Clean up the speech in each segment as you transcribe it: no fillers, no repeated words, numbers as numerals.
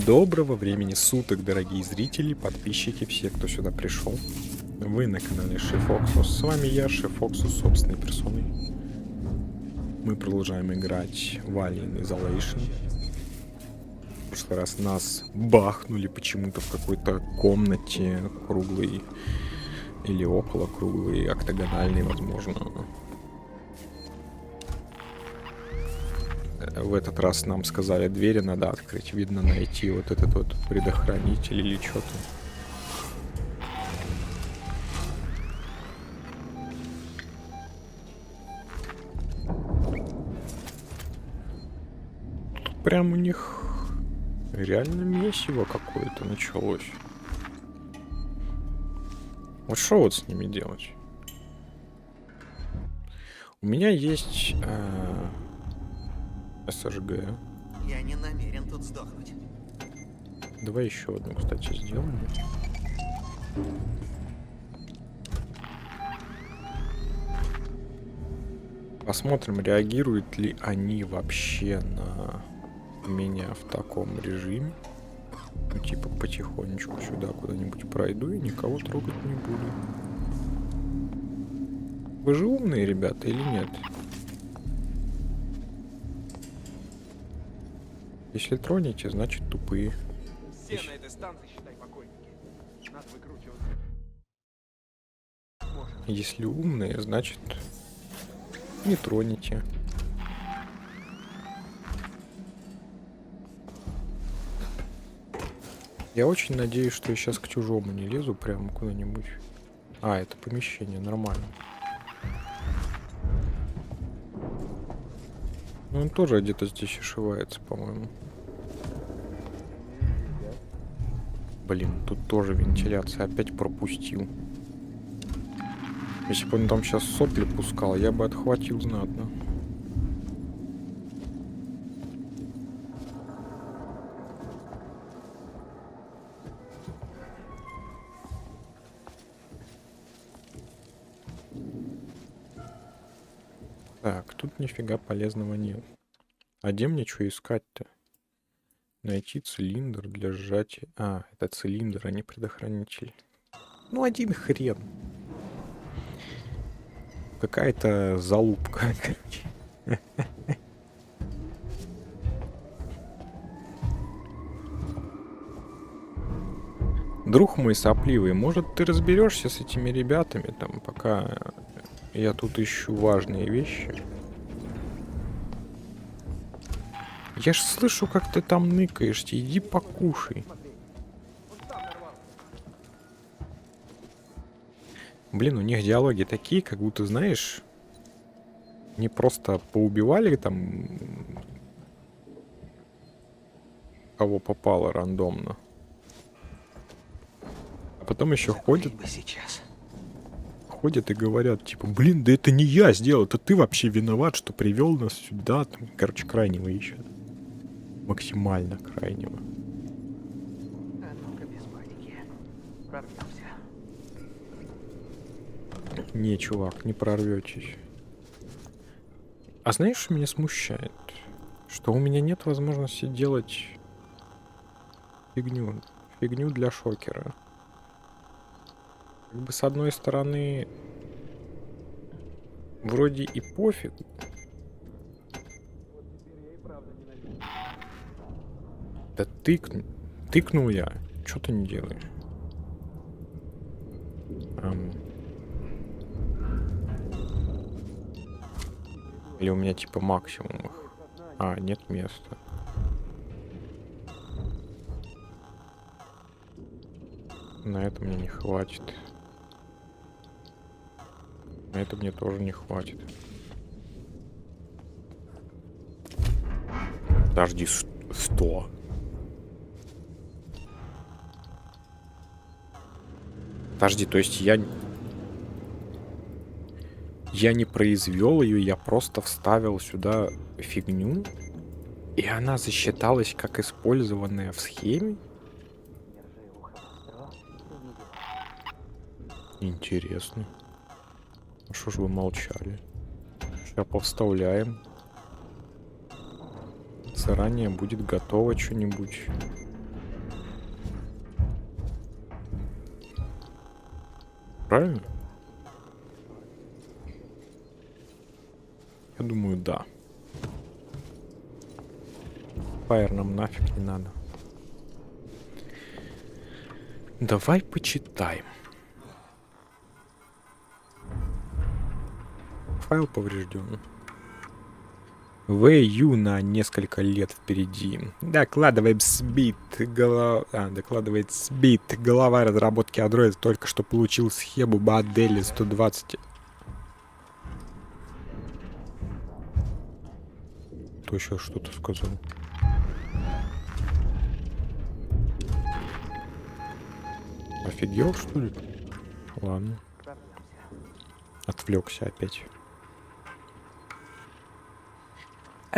Доброго времени суток, дорогие зрители, подписчики, все, кто сюда пришел. Вы на канале Шефоксус. С вами я, Шефоксус, собственной персоной. Мы продолжаем играть в Alien Isolation. В прошлый раз нас бахнули почему-то в какой-то комнате круглой или около круглой, октагональной, возможно. В этот раз нам сказали, двери надо открыть. Видно, найти вот этот вот предохранитель или что-то. Тут прям у них реально месиво какое-то началось. Вот что вот с ними делать? У меня есть СЖГ. Я не намерен тут сдохнуть. Давай еще одну, кстати, сделаем. Посмотрим, реагируют ли они вообще на меня в таком режиме. Ну, типа, потихонечку сюда куда-нибудь пройду и никого трогать не буду. Вы же умные ребята или нет? Если тронете, значит тупые. Все на этой станции, считай, покойники. Надо выкручиваться. Если умные, значит не тронете. Я очень надеюсь, что я сейчас к чужому не лезу прямо куда-нибудь. А, это помещение, нормально. Ну, он тоже где-то здесь ошивается, по-моему. Блин, тут тоже вентиляция. Опять пропустил. Если бы он там сейчас сопли пускал, я бы отхватил знатно. Так, тут нифига полезного нет. А где мне что искать-то? Найти цилиндр для сжатия. А, это цилиндр, а не предохранитель. Ну, один хрен. Какая-то залупка, короче. Друг мой сопливый, может, ты разберешься с этими ребятами там, пока я тут ищу важные вещи? Я ж слышу, как ты там ныкаешься. Иди покушай. Блин, у них диалоги такие, как будто, знаешь, не просто поубивали там кого попало рандомно. А потом еще ходят и говорят, типа, блин, да это не я сделал, это ты вообще виноват, что привел нас сюда. Там, короче, крайнего ищут. Максимально крайнего. А ну-ка, без паники. Прорвемся. Не, чувак, не прорветесь. А знаешь, что меня смущает? Что у меня нет возможности делать фигню. Фигню для шокера. Как бы с одной стороны, вроде и пофиг. Да тыкнул я. Что ты не делаешь? Или у меня типа максимум их? А, нет места. На это мне не хватит. На это мне тоже не хватит. Подожди, 100. Подожди, то есть я не произвел ее, я просто вставил сюда фигню, и она засчиталась как использованная в схеме? Интересно. А что ж вы молчали? Сейчас повставляем. Заранее будет готово что-нибудь. Правильно? Я думаю, да. Фаер нам нафиг не надо. Давай почитаем. Файл поврежден. ВЮ на несколько лет впереди. Докладывает СБИТ. Глава разработки Android только что получил схему модели 120. Кто еще что-то сказал? Офигел, что ли? Ладно. Отвлекся опять.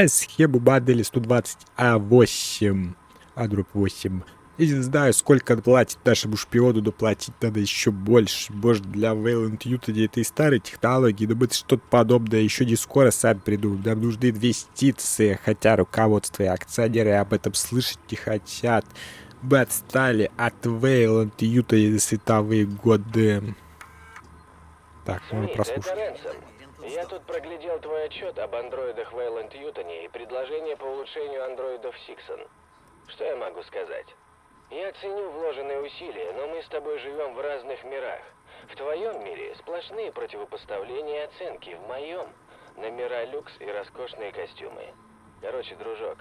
Схему модели 120А8. Android 8. Я не знаю, сколько платить нашему шпиону, но платить надо еще больше. Может, для Вейланд Ютани это и старые технологии, но мы что-то подобное еще не скоро сами придумаем. Нам нужны инвестиции, хотя руководство и акционеры об этом слышать не хотят. Мы отстали от Вейланд Ютани на световые годы. Так, ну Смит, прослушать. это Рэнсом. Я тут проглядел твой отчет об андроидах Вейланд Ютани и предложение по улучшению андроидов Сиксон. Что я могу сказать? Я ценю вложенные усилия, но мы с тобой живем в разных мирах. В твоем мире сплошные противопоставления и оценки. В моем номера люкс и роскошные костюмы. Короче, дружок,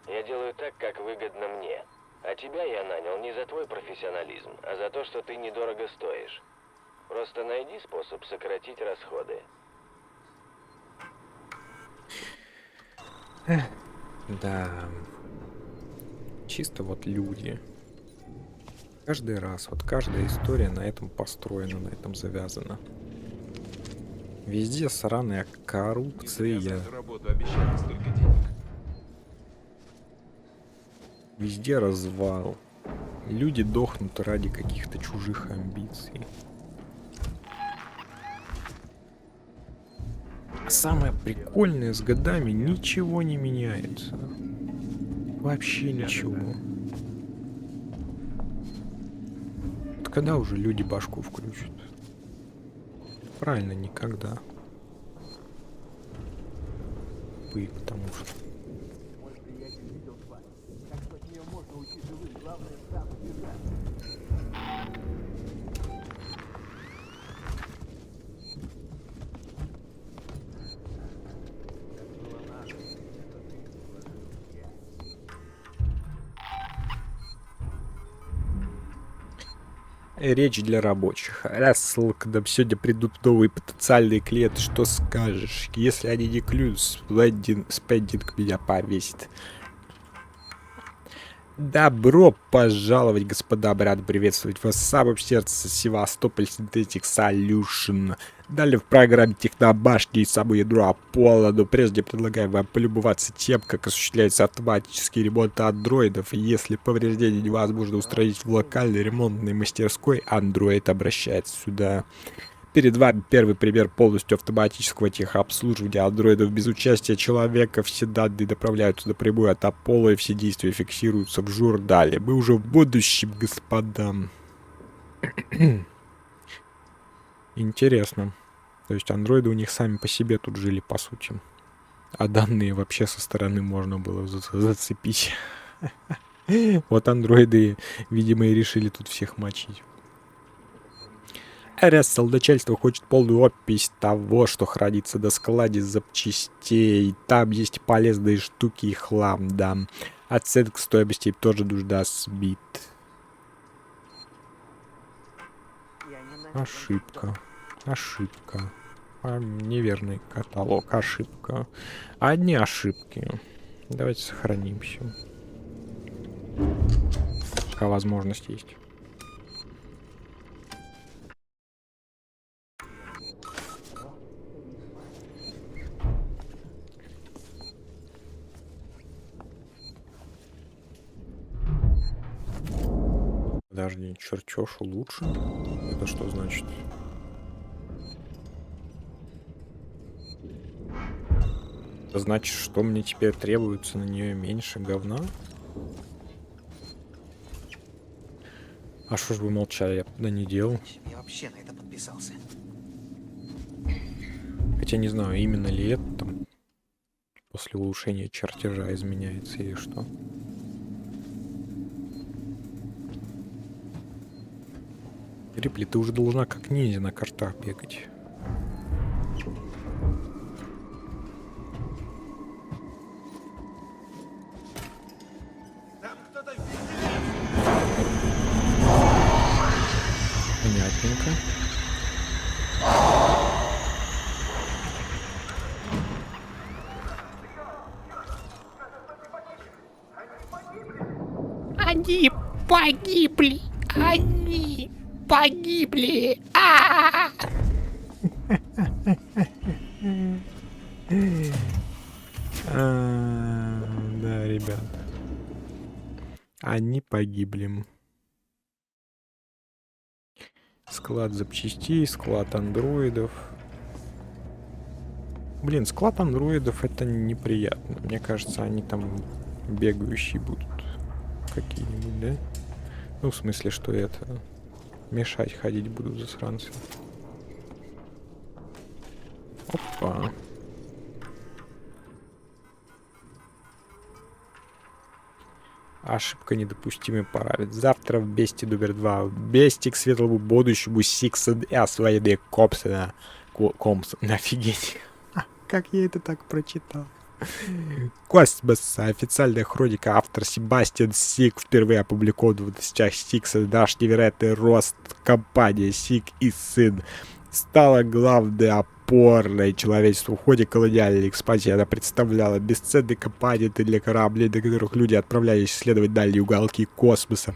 я делаю так, как выгодно мне. А тебя я нанял не за твой профессионализм, а за то, что ты недорого стоишь. Просто найди способ сократить расходы. Да. Чисто вот люди. Каждый раз, вот каждая история на этом построена, на этом завязана. Везде сраная коррупция. За эту работу обещали столько денег. Везде развал. Люди дохнут ради каких-то чужих амбиций. А самое прикольное, с годами ничего не меняется. Вообще ничего. Вот когда уже люди башку включат? Правильно, никогда. Вы, потому что. Речь для рабочих. Рассел, когда сегодня придут новые потенциальные клиенты, что скажешь? Если они не клюют, спендинг меня повесит. Добро пожаловать, господа, рад приветствовать вас в самом сердце Севастополь Synthetic Solution. Далее в программе Технобашни и само ядро Аполло, но прежде предлагаю вам полюбоваться тем, как осуществляется автоматический ремонт андроидов. И если повреждение невозможно устранить в локальной ремонтной мастерской, андроид обращается сюда. Перед вами первый пример полностью автоматического техобслуживания андроидов без участия человека. Все данные направляются напрямую от Apollo и все действия фиксируются в журнале. Мы уже в будущем, господа. Интересно. То есть андроиды у них сами по себе тут жили, по сути. А данные вообще со стороны можно было зацепить. Вот андроиды, видимо, и решили тут всех мочить. РСЛ начальство хочет полную опись того, что хранится на складе запчастей. Там есть полезные штуки и хлам, да. Оценка стоимости тоже нужна СБИТ. Ошибка. Ошибка. Неверный каталог. Ошибка. Одни ошибки. Давайте сохранимся. Пока возможность есть. Подожди, чертеж улучшен? Это что значит? Это значит, что мне теперь требуется на нее меньше говна? А что ж вы молчали? Я тогда не делал. Я вообще на это подписался. подписался. Хотя не знаю, именно ли это там после улучшения чертежа изменяется или что. Рипли, ты уже должна как ниндзя на картах бегать. Понятненько. Они погибли! Они погибли! А! Да, ребят. Они погибли. Склад запчастей, склад андроидов. Блин, склад андроидов это неприятно. Мне кажется, они там бегающие будут какие-нибудь, да? Ну, в смысле, что это... Мешать ходить будут засранцы. Опа. Ошибка недопустимый параметр. Завтра в Бести номер 2. В Бести к светлому будущему Сиксон и освоение Компсона. Компсона, офигеть. Как я это так прочитал? Космос. Официальная хроника. Автор Себастьян Сик. Впервые опубликован в сетях Сикса. Наш невероятный рост. Компания Сик и сын стала главной опорой человечеству в ходе колониальной экспансии. Она представляла бесценный компонент для кораблей, до которых люди отправлялись исследовать дальние уголки космоса.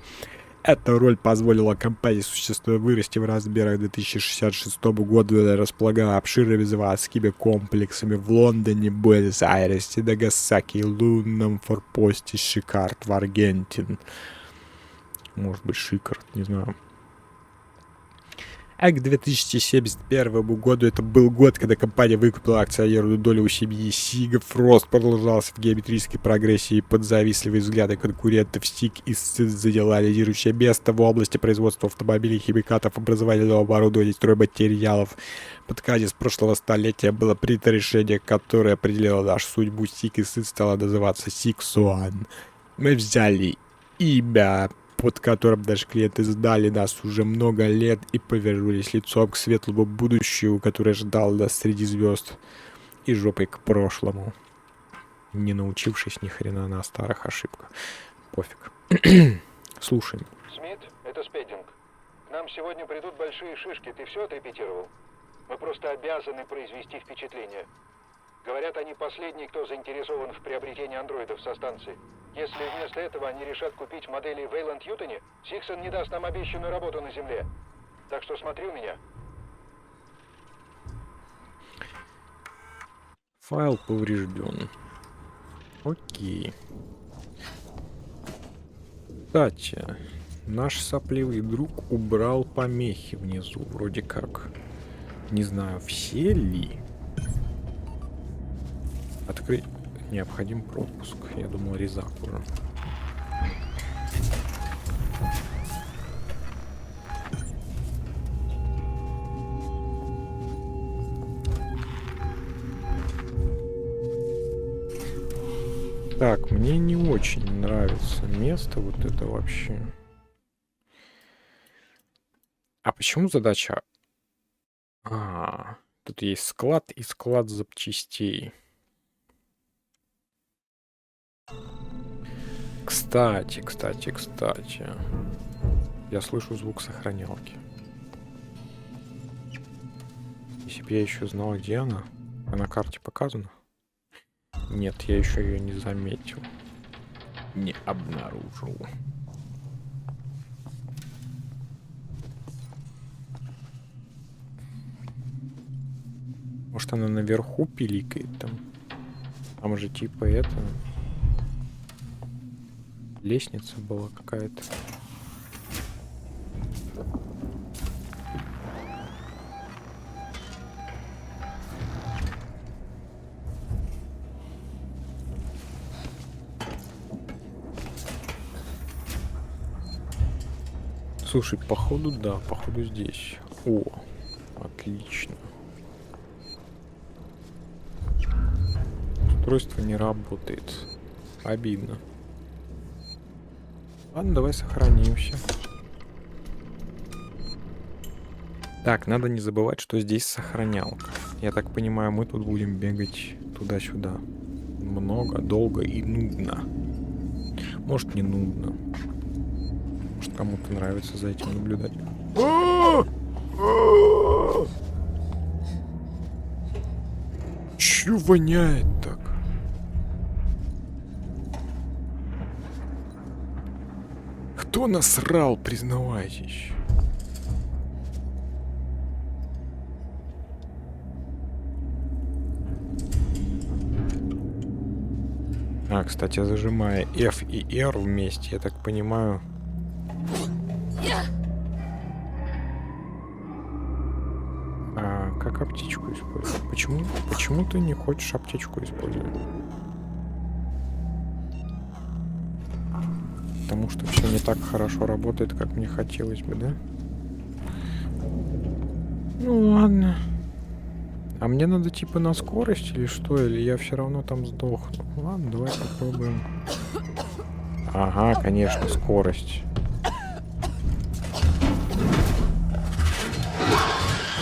Эта роль позволила компании существенно вырасти в размерах. К 2066 году она располагала обширными заводскими комплексами в Лондоне, Буэнос-Айресе, Нагасаки, лунном форпосте Шикард в Аргентин. Может быть, Шикард, не знаю. А к 2071 году это был год, когда компания выкупила акционерную долю у семьи Сигов. Рост продолжался в геометрической прогрессии под завистливые взгляды конкурентов. Сиг и сын заняла лидирующее место в области производства автомобилей, химикатов, образовательного оборудования, стройматериалов. Под конец прошлого столетия было принято решение, которое определило нашу судьбу. Сиг и сын стала называться Сиксуан. Мы взяли имя, под которым наши клиенты сдали нас уже много лет и повернулись лицом к светлому будущему, которое ждало нас среди звезд, и жопой к прошлому, не научившись ни хрена на старых ошибках. Пофиг. Слушаем. Смит, это Спеддинг. К нам сегодня придут большие шишки. Ты все отрепетировал? Мы просто обязаны произвести впечатление. Говорят, они последние, кто заинтересован в приобретении андроидов со станции. Если вместо этого они решат купить модели Вейланд Ютони, Сиксон не даст нам обещанную работу на Земле. Так что смотри у меня. Файл поврежден. Окей. Кстати, наш сопливый друг убрал помехи внизу. Вроде как. Не знаю, все ли. Открыть. Необходим пропуск. Я думал, резак уже. Так, мне не очень нравится место вот это вообще. А почему задача? Тут есть склад и склад запчастей. Кстати. Я слышу звук сохранялки. Если бы я еще знал, где она. А на карте показана? Нет, я еще ее не заметил. Не обнаружил. Может, она наверху пиликает там? Там же типа это... Лестница была какая-то. Слушай, походу, да, походу здесь. О, Отлично. Устройство не работает. Обидно. Ладно, давай сохранимся. Так, надо не забывать, что здесь сохранялка. Я так понимаю, мы тут будем бегать туда-сюда. Много, долго и нудно. Может, не нудно. Может, кому-то нравится за этим наблюдать. Чё воняет так? Кто насрал, признавайтесь? А, кстати, зажимая F и R вместе, я так понимаю... А как аптечку использовать? Почему ты не хочешь аптечку использовать? Потому что все не так хорошо работает, как мне хотелось бы, да? Ну ладно. А мне надо типа на скорость или что? Или я все равно там сдохну? Ладно, давай попробуем. Ага, конечно, скорость.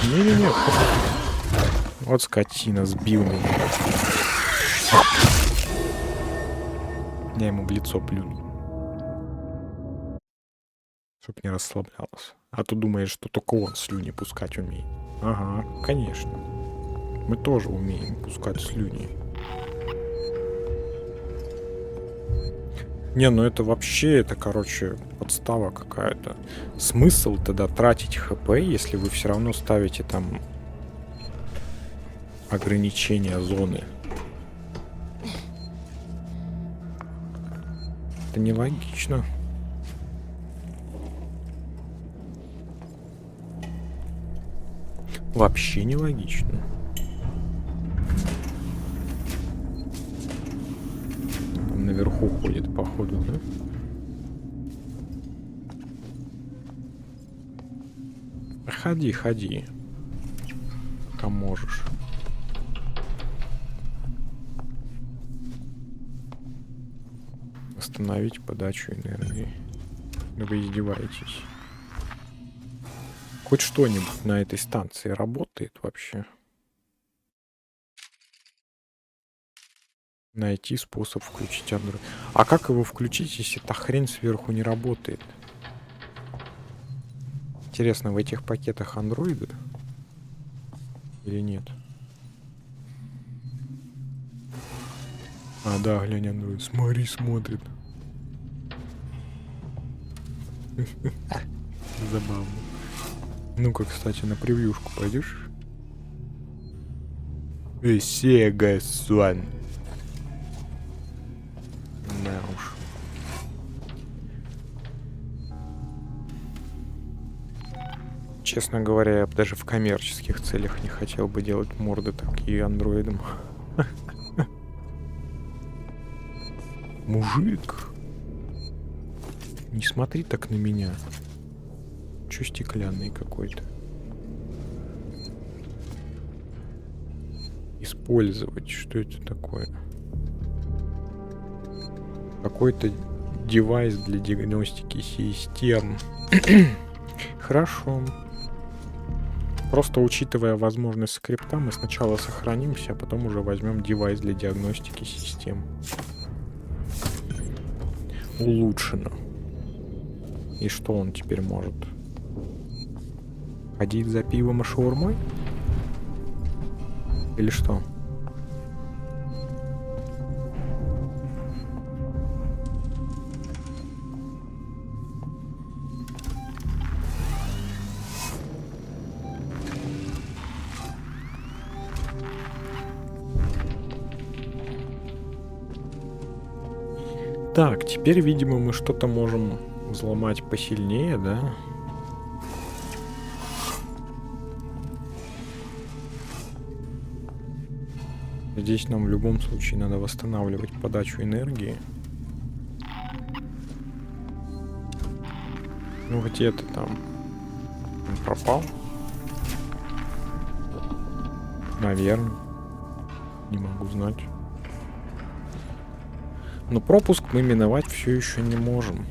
Не-не-не. Вот скотина, сбил меня. Я ему в лицо плюнул. Чтоб не расслаблялся. А то думаешь, что только он слюни пускать умеет. Ага, конечно. Мы тоже умеем пускать слюни. Не, ну это вообще, это, короче, подстава какая-то. Смысл тогда тратить ХП, если вы все равно ставите там ограничения зоны? Это нелогично. Вообще нелогично. Там наверху ходит, походу, да? Ходи, ходи. Пока можешь. Остановить подачу энергии. Да вы издеваетесь. Хоть что-нибудь на этой станции работает вообще? Найти способ включить Android. А как его включить, если эта хрень сверху не работает? Интересно, в этих пакетах андроиды? Или нет? А, да, глянь, андроид. Смотри, смотрит. Забавно. Ну-ка, кстати, на превьюшку пойдешь? Сега, сон. Да уж. Честно говоря, я бы даже в коммерческих целях не хотел бы делать морды такие андроидам. Мужик, не смотри так на меня. Чё стеклянный какой-то? Использовать. Что это такое? Какой-то девайс для диагностики систем. Хорошо. Просто учитывая возможность скрипта, мы сначала сохранимся, а потом уже возьмем девайс для диагностики систем. Улучшено. И что он теперь может? Ходить за пивом и шаурмой? Или что? Так, теперь, видимо, мы что-то можем взломать посильнее, да? Здесь нам в любом случае надо восстанавливать подачу энергии. Ну где ты там? Он пропал? Наверное. Не могу знать. Но пропуск мы миновать все еще не можем.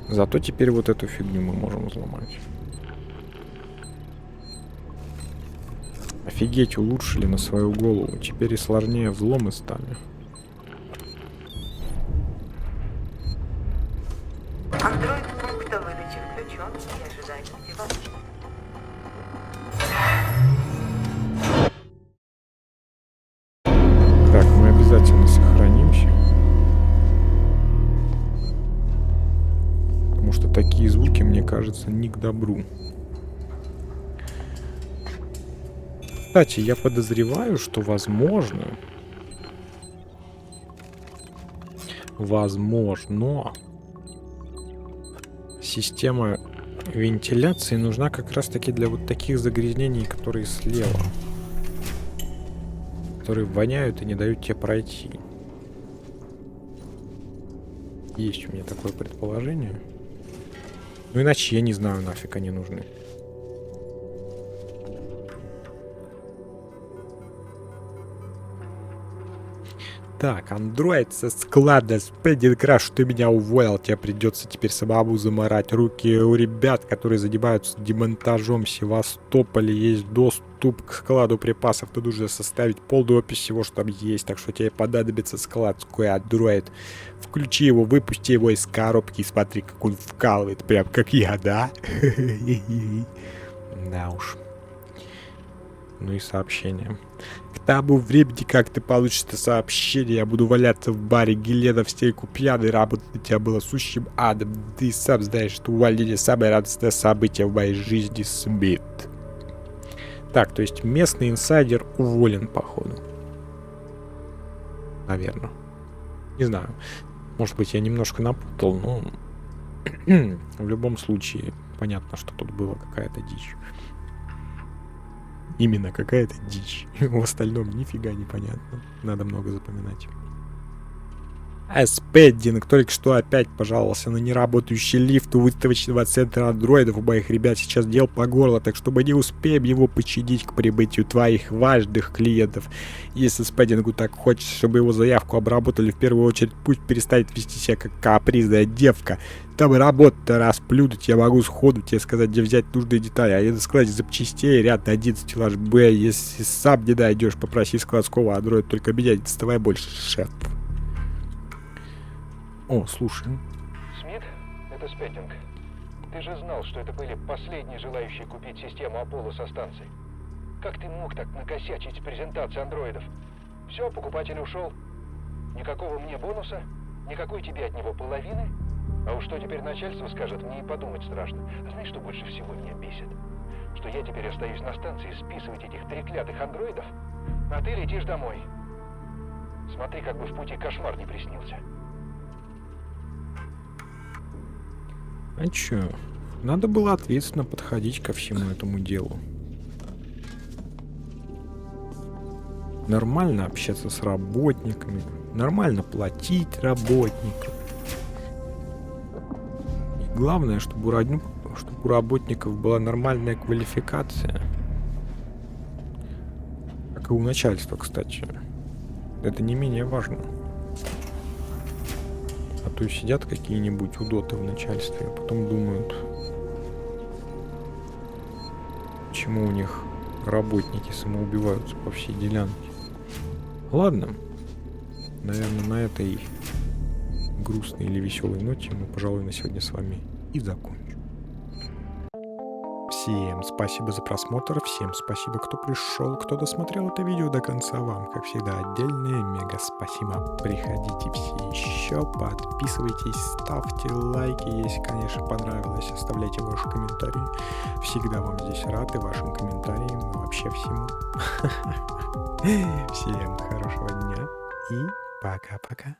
Зато теперь вот эту фигню мы можем взломать. Офигеть, улучшили на свою голову. Теперь и сложнее взломы стали. Андроид пункта выдачи включен и ожидает активации. Так, мы обязательно сохранимся. Потому что такие звуки, мне кажется, не к добру. Кстати, я подозреваю, что возможно, система вентиляции нужна как раз таки для вот таких загрязнений, которые слева. Которые воняют и не дают тебе пройти. Есть у меня такое предположение. Ну иначе я не знаю, нафиг они нужны. Так, андроид со склада Spending Crash, ты меня уволил, тебе придется теперь самому заморать руки. У ребят, которые занимаются демонтажом в Севастополе, есть доступ к складу припасов. Ты нужно составить полную опись всего, что там есть, так что тебе понадобится складской андроид. Включи его, выпусти его из коробки и смотри, как он вкалывает, прям как я, да? Да уж. Ну и сообщение. К тому времени, как ты получишь это сообщение, я буду валяться в баре Гелена в стельку пьяный, работать на тебя было сущим адом. Ты сам знаешь, что увольнение самое радостное событие в моей жизни, Смит. Так, то есть местный инсайдер уволен, походу. Наверное. Не знаю. Может быть, я немножко напутал, но в любом случае понятно, что тут была какая-то дичь. Именно какая-то дичь. В остальном нифига не понятно. Надо много запоминать. Спеддинг только что опять пожаловался на неработающий лифт у выставочного центра андроидов. У моих ребят сейчас дел по горло, так что мы не успеем его починить к прибытию твоих важных клиентов. Если Спеддингу так хочется, чтобы его заявку обработали в первую очередь, пусть перестанет вести себя как капризная девка. Там работа расплюнуть, я могу сходу тебе сказать, где взять нужные детали. А я на складе запчастей ряд 11 стеллаж Б. Если сам не найдешь, попроси складского андроида только меня, не доставай больше, шеф. О, слушай. Смит, это Спендинг. Ты же знал, что это были последние желающие купить систему Аполло со станции. Как ты мог так накосячить с презентацией андроидов? Все, покупатель ушел. Никакого мне бонуса, никакой тебе от него половины. А уж что теперь начальство скажет, мне и подумать страшно. А знаешь, что больше всего меня бесит? Что я теперь остаюсь на станции списывать этих треклятых андроидов, а ты летишь домой. Смотри, как бы в пути кошмар не приснился. А чё? Надо было ответственно подходить ко всему этому делу. Нормально общаться с работниками, нормально платить работникам. И главное, чтобы у работников была нормальная квалификация. Как и у начальства, кстати. Это не менее важно. А то сидят какие-нибудь удоты в начальстве, а потом думают, почему у них работники самоубиваются по всей делянке. Ладно, наверное, на этой грустной или веселой ноте мы, пожалуй, на сегодня с вами и закончим. Всем спасибо за просмотр, всем спасибо, кто пришел, кто досмотрел это видео до конца. Вам, как всегда, отдельное мега спасибо. Приходите все еще, подписывайтесь, ставьте лайки, если, конечно, понравилось, оставляйте ваши комментарии. Всегда вам здесь рад и вашим комментариям, и вообще всему. Всем хорошего дня и пока-пока.